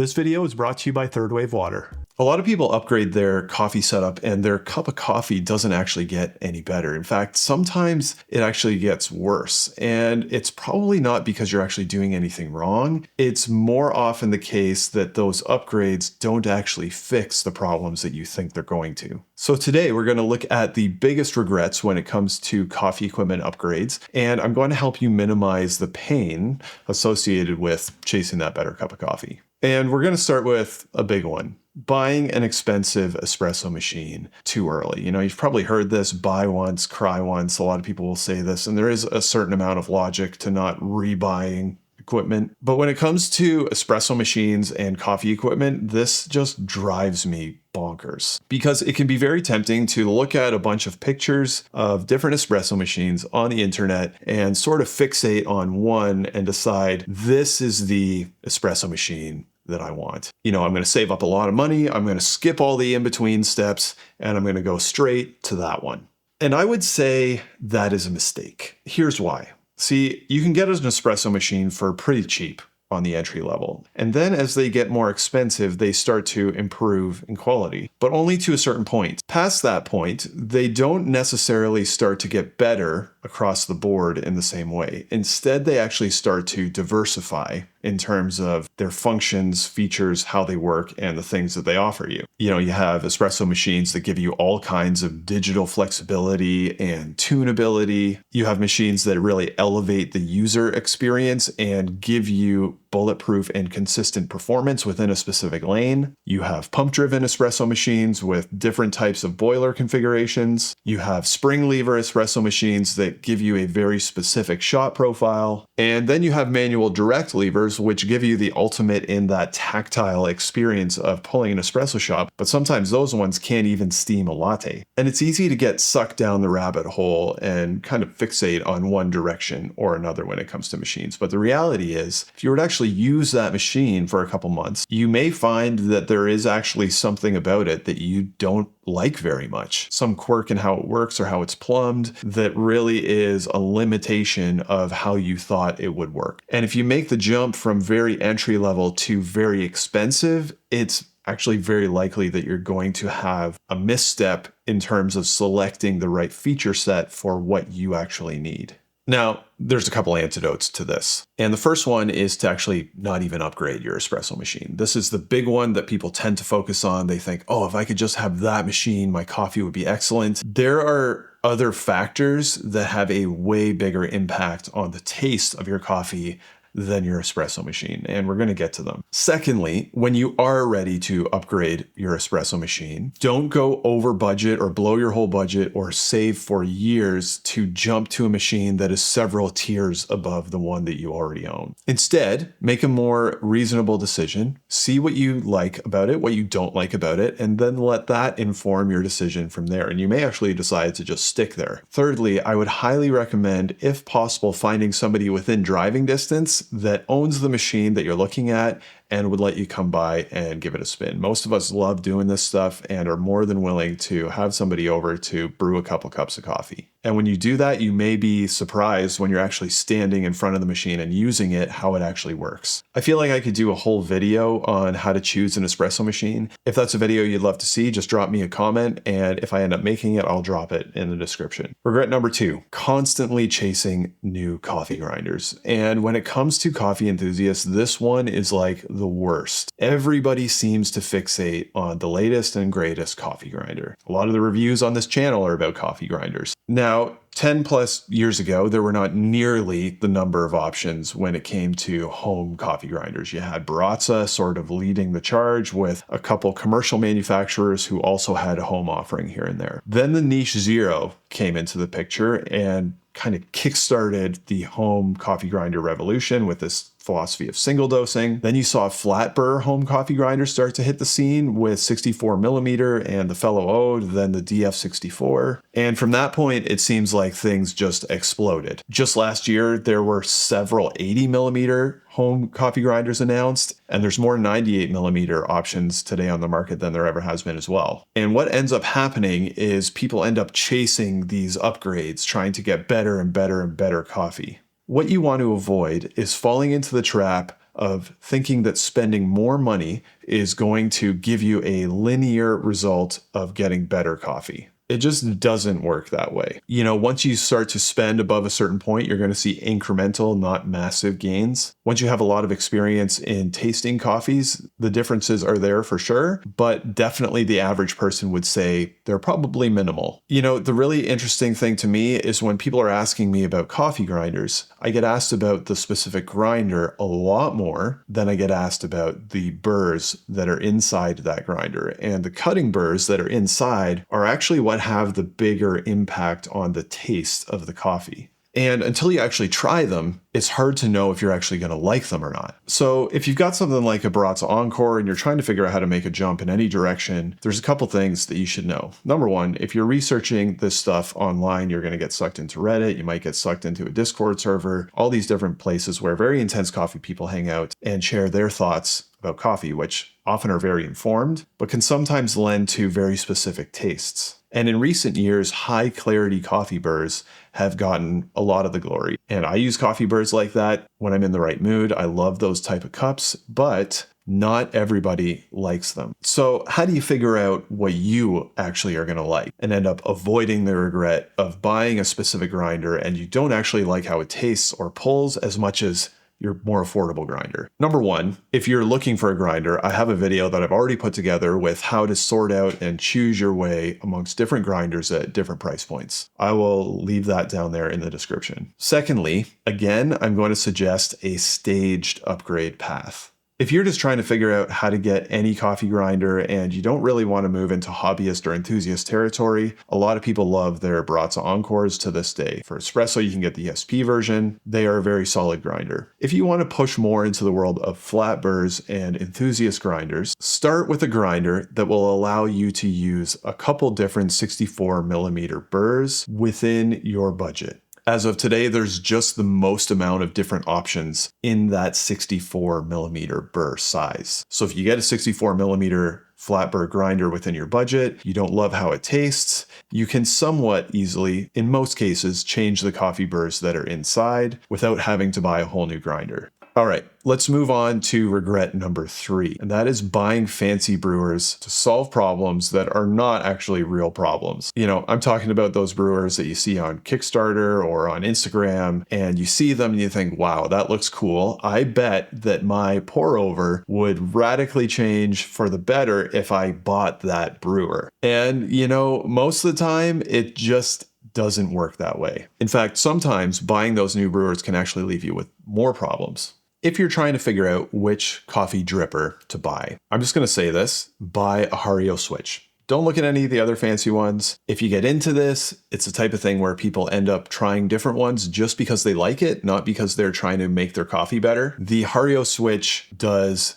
This video is brought to you by Third Wave Water. A lot of people upgrade their coffee setup and their cup of coffee doesn't actually get any better. In fact, sometimes it actually gets worse. And it's probably not because you're actually doing anything wrong. It's more often the case that those upgrades don't actually fix the problems that you think they're going to. So today we're going to look at the biggest regrets when it comes to coffee equipment upgrades, and I'm going to help you minimize the pain associated with chasing that better cup of coffee. And we're going to start with a big one. Buying an expensive espresso machine too early. You know, you've probably heard this, buy once, cry once. A lot of people will say this, and there is a certain amount of logic to not rebuying equipment. But when it comes to espresso machines and coffee equipment, this just drives me bonkers because it can be very tempting to look at a bunch of pictures of different espresso machines on the internet and sort of fixate on one and decide this is the espresso machine that I want. You know, I'm going to save up a lot of money. I'm going to skip all the in-between steps and I'm going to go straight to that one. And I would say that is a mistake. Here's why. See, you can get an espresso machine for pretty cheap on the entry level. And then as they get more expensive, they start to improve in quality, but only to a certain point. Past that point, they don't necessarily start to get better across the board in the same way. Instead, they actually start to diversify in terms of their functions, features, how they work, and the things that they offer you. You know, you have espresso machines that give you all kinds of digital flexibility and tunability. You have machines that really elevate the user experience and give you bulletproof and consistent performance within a specific lane. You have pump-driven espresso machines with different types of boiler configurations. You have spring lever espresso machines that give you a very specific shot profile. And then you have manual direct levers, which give you the ultimate in that tactile experience of pulling an espresso shot, but sometimes those ones can't even steam a latte. And it's easy to get sucked down the rabbit hole and kind of fixate on one direction or another when it comes to machines. But the reality is, if you were to actually use that machine for a couple months, you may find that there is actually something about it that you don't like very much. Some quirk in how it works or how it's plumbed that really is a limitation of how you thought it would work. And if you make the jump from very entry level to very expensive, it's actually very likely that you're going to have a misstep in terms of selecting the right feature set for what you actually need. Now, there's a couple antidotes to this. And the first one is to actually not even upgrade your espresso machine. This is the big one that people tend to focus on. They think, oh, if I could just have that machine, my coffee would be excellent. There are other factors that have a way bigger impact on the taste of your coffee than your espresso machine, and we're going to get to them. Secondly, when you are ready to upgrade your espresso machine, don't go over budget or blow your whole budget or save for years to jump to a machine that is several tiers above the one that you already own. Instead, make a more reasonable decision, see what you like about it, what you don't like about it, and then let that inform your decision from there. And you may actually decide to just stick there. Thirdly, I would highly recommend, if possible, finding somebody within driving distance that owns the machine that you're looking at and would let you come by and give it a spin. Most of us love doing this stuff and are more than willing to have somebody over to brew a couple cups of coffee. And when you do that, you may be surprised when you're actually standing in front of the machine and using it, how it actually works. I feel like I could do a whole video on how to choose an espresso machine. If that's a video you'd love to see, just drop me a comment, and if I end up making it, I'll drop it in the description. Regret number 2, constantly chasing new coffee grinders. And when it comes to coffee enthusiasts, this one is like the worst. Everybody seems to fixate on the latest and greatest coffee grinder. A lot of the reviews on this channel are about coffee grinders. Now, 10 plus years ago, there were not nearly the number of options when it came to home coffee grinders. You had Baratza sort of leading the charge with a couple commercial manufacturers who also had a home offering here and there. Then the Niche Zero came into the picture and kind of kickstarted the home coffee grinder revolution with this philosophy of single dosing. Then you saw flat burr home coffee grinders start to hit the scene with 64 millimeter and the Fellow Ode, then the DF64. And from that point, it seems like things just exploded. Just last year, there were several 80 millimeter home coffee grinders announced, and there's more 98 millimeter options today on the market than there ever has been as well. And what ends up happening is people end up chasing these upgrades, trying to get better and better and better coffee. What you want to avoid is falling into the trap of thinking that spending more money is going to give you a linear result of getting better coffee. It just doesn't work that way. Once you start to spend above a certain point, you're going to see incremental, not massive gains. Once you have a lot of experience in tasting coffees, the differences are there for sure, but definitely the average person would say they're probably minimal. The really interesting thing to me is when people are asking me about coffee grinders, I get asked about the specific grinder a lot more than I get asked about the burrs that are inside that grinder. And the cutting burrs that are inside are actually what have the bigger impact on the taste of the coffee. And until you actually try them, it's hard to know if you're actually going to like them or not. So if you've got something like a Baratza Encore and you're trying to figure out how to make a jump in any direction, there's a couple things that you should know. Number one, if you're researching this stuff online, you're going to get sucked into Reddit, you might get sucked into a Discord server, all these different places where very intense coffee people hang out and share their thoughts about coffee, which often are very informed, but can sometimes lend to very specific tastes. And in recent years, high clarity coffee burrs have gotten a lot of the glory. And I use coffee burrs like that when I'm in the right mood. I love those type of cups, but not everybody likes them. So how do you figure out what you actually are going to like and end up avoiding the regret of buying a specific grinder and you don't actually like how it tastes or pulls as much as your more affordable grinder? Number one, if you're looking for a grinder, I have a video that I've already put together with how to sort out and choose your way amongst different grinders at different price points. I will leave that down there in the description. Secondly, again, I'm going to suggest a staged upgrade path. If you're just trying to figure out how to get any coffee grinder and you don't really want to move into hobbyist or enthusiast territory, a lot of people love their Baratza Encores to this day. For espresso, you can get the ESP version. They are a very solid grinder. If you want to push more into the world of flat burrs and enthusiast grinders, start with a grinder that will allow you to use a couple different 64mm burrs within your budget. As of today, there's just the most amount of different options in that 64mm burr size. So if you get a 64mm flat burr grinder within your budget, you don't love how it tastes, you can somewhat easily, in most cases, change the coffee burrs that are inside without having to buy a whole new grinder. All right, let's move on to regret number 3, and that is buying fancy brewers to solve problems that are not actually real problems. I'm talking about those brewers that you see on Kickstarter or on Instagram, and you see them and you think, wow, that looks cool. I bet that my pour over would radically change for the better if I bought that brewer. And, most of the time, it just doesn't work that way. In fact, sometimes buying those new brewers can actually leave you with more problems. If you're trying to figure out which coffee dripper to buy, I'm just going to say this: buy a Hario switch. Don't look at any of the other fancy ones. If you get into this, it's the type of thing where people end up trying different ones just because they like it, not because they're trying to make their coffee better. The Hario switch does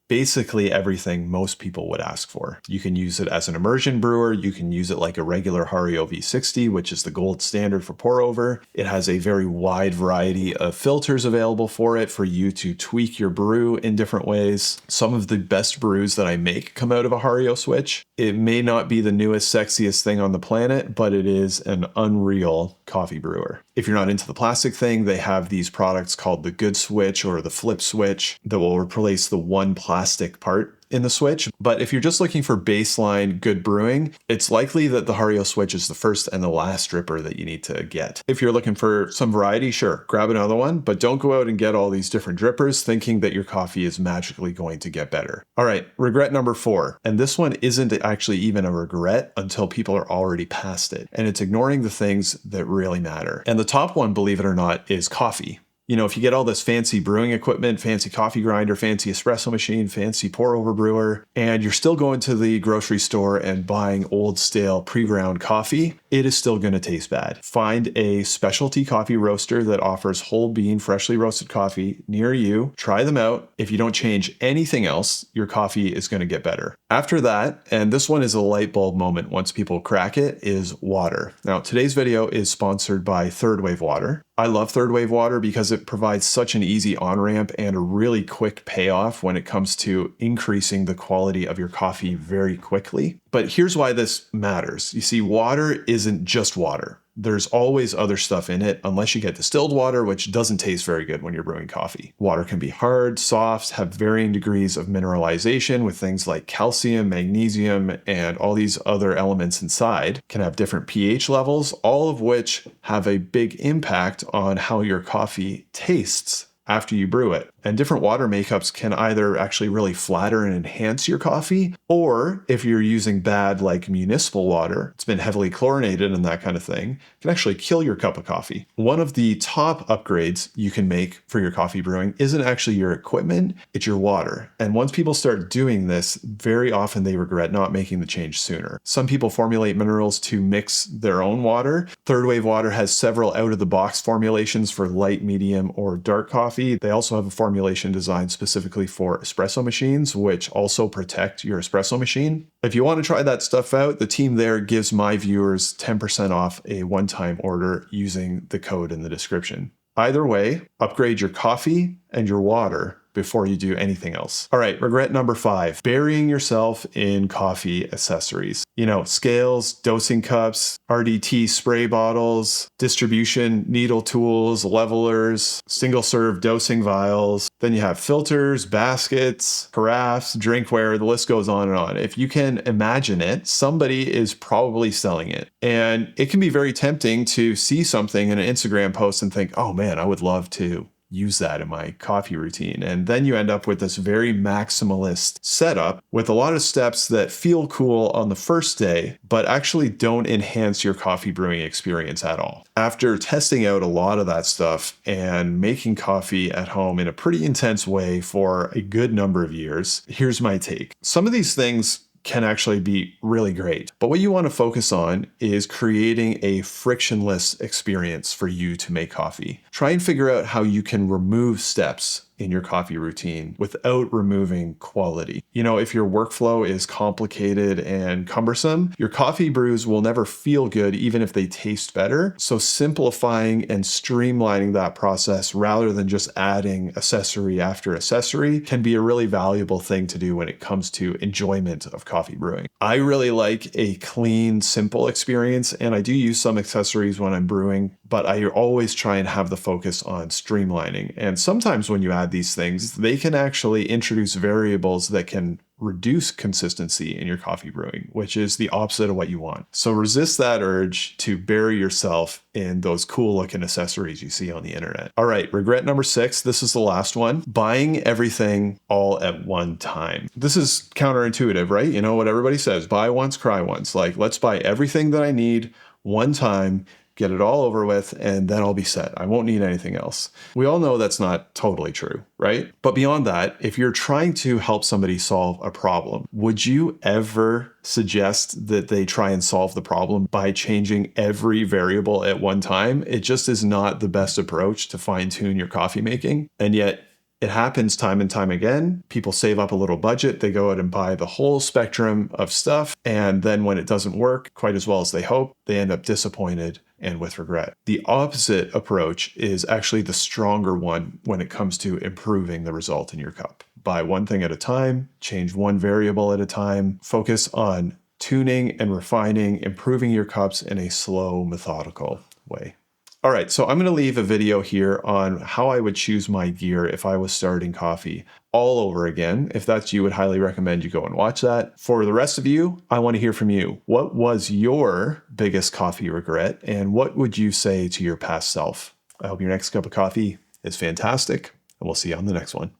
basically everything most people would ask for. You can use it as an immersion brewer. You can use it like a regular Hario V60, which is the gold standard for pour over. It has a very wide variety of filters available for it for you to tweak your brew in different ways. Some of the best brews that I make come out of a Hario switch. It may not be the newest, sexiest thing on the planet, but it is an unreal coffee brewer. If you're not into the plastic thing, they have these products called the Good Switch or the Flip Switch that will replace the one plastic part in the switch. But if you're just looking for baseline good brewing, it's likely that the Hario switch is the first and the last dripper that you need to get. If you're looking for some variety, sure, grab another one, but don't go out and get all these different drippers thinking that your coffee is magically going to get better. All right, regret number 4. And this one isn't actually even a regret until people are already past it. And it's ignoring the things that really matter. And the top one, believe it or not, is coffee. If you get all this fancy brewing equipment, fancy coffee grinder, fancy espresso machine, fancy pour over brewer, and you're still going to the grocery store and buying old stale pre-ground coffee, it is still going to taste bad. Find a specialty coffee roaster that offers whole bean, freshly roasted coffee near you. Try them out. If you don't change anything else, your coffee is going to get better. After that, and this one is a light bulb moment once people crack it, is water. Now, today's video is sponsored by Third Wave Water. I love Third Wave Water because it provides such an easy on-ramp and a really quick payoff when it comes to increasing the quality of your coffee very quickly. But here's why this matters. You see, water isn't just water. There's always other stuff in it, unless you get distilled water, which doesn't taste very good when you're brewing coffee. Water can be hard, soft, have varying degrees of mineralization with things like calcium, magnesium, and all these other elements inside. Can have different pH levels, all of which have a big impact on how your coffee tastes after you brew it. And different water makeups can either actually really flatter and enhance your coffee, or if you're using bad like municipal water, it's been heavily chlorinated and that kind of thing, can actually kill your cup of coffee. One of the top upgrades you can make for your coffee brewing isn't actually your equipment, it's your water. And once people start doing this, very often they regret not making the change sooner. Some people formulate minerals to mix their own water. Third Wave Water has several out-of-the-box formulations for light, medium, or dark coffee. They also have a formulation designed specifically for espresso machines, which also protect your espresso machine. If you want to try that stuff out, the team there gives my viewers 10% off a one-time order using the code in the description. Either way, upgrade your coffee and your water before you do anything else. All right, regret number 5, burying yourself in coffee accessories. You know, scales, dosing cups, RDT spray bottles, distribution needle tools, levelers, single serve dosing vials. Then you have filters, baskets, carafes, drinkware, the list goes on and on. If you can imagine it, somebody is probably selling it. And it can be very tempting to see something in an Instagram post and think, oh man, I would love to use that in my coffee routine. And then you end up with this very maximalist setup with a lot of steps that feel cool on the first day, but actually don't enhance your coffee brewing experience at all. After testing out a lot of that stuff and making coffee at home in a pretty intense way for a good number of years, here's my take. Some of these things can actually be really great. But what you want to focus on is creating a frictionless experience for you to make coffee. Try and figure out how you can remove steps in your coffee routine without removing quality. You know, if your workflow is complicated and cumbersome, your coffee brews will never feel good even if they taste better. So simplifying and streamlining that process rather than just adding accessory after accessory can be a really valuable thing to do when it comes to enjoyment of coffee brewing. I really like a clean, simple experience, and I do use some accessories when I'm brewing, but I always try and have the focus on streamlining. And sometimes when you add these things, they can actually introduce variables that can reduce consistency in your coffee brewing, which is the opposite of what you want. So resist that urge to bury yourself in those cool looking accessories you see on the internet. All right, regret number 6. This is the last one. Buying everything all at one time. This is counterintuitive, right? You know what everybody says, buy once, cry once. Like, let's buy everything that I need one time, get it all over with, and then I'll be set. I won't need anything else. We all know that's not totally true, right? But beyond that, if you're trying to help somebody solve a problem, would you ever suggest that they try and solve the problem by changing every variable at one time? It just is not the best approach to fine-tune your coffee making. And yet, it happens time and time again. People save up a little budget, they go out and buy the whole spectrum of stuff, and then when it doesn't work quite as well as they hope, they end up disappointed and with regret. The opposite approach is actually the stronger one when it comes to improving the result in your cup. Buy one thing at a time, change one variable at a time, focus on tuning and refining, improving your cups in a slow, methodical way. All right, so I'm going to leave a video here on how I would choose my gear if I was starting coffee all over again. If that's you, would highly recommend you go and watch that. For the rest of you, I want to hear from you. What was your biggest coffee regret, and what would you say to your past self? I hope your next cup of coffee is fantastic, and we'll see you on the next one.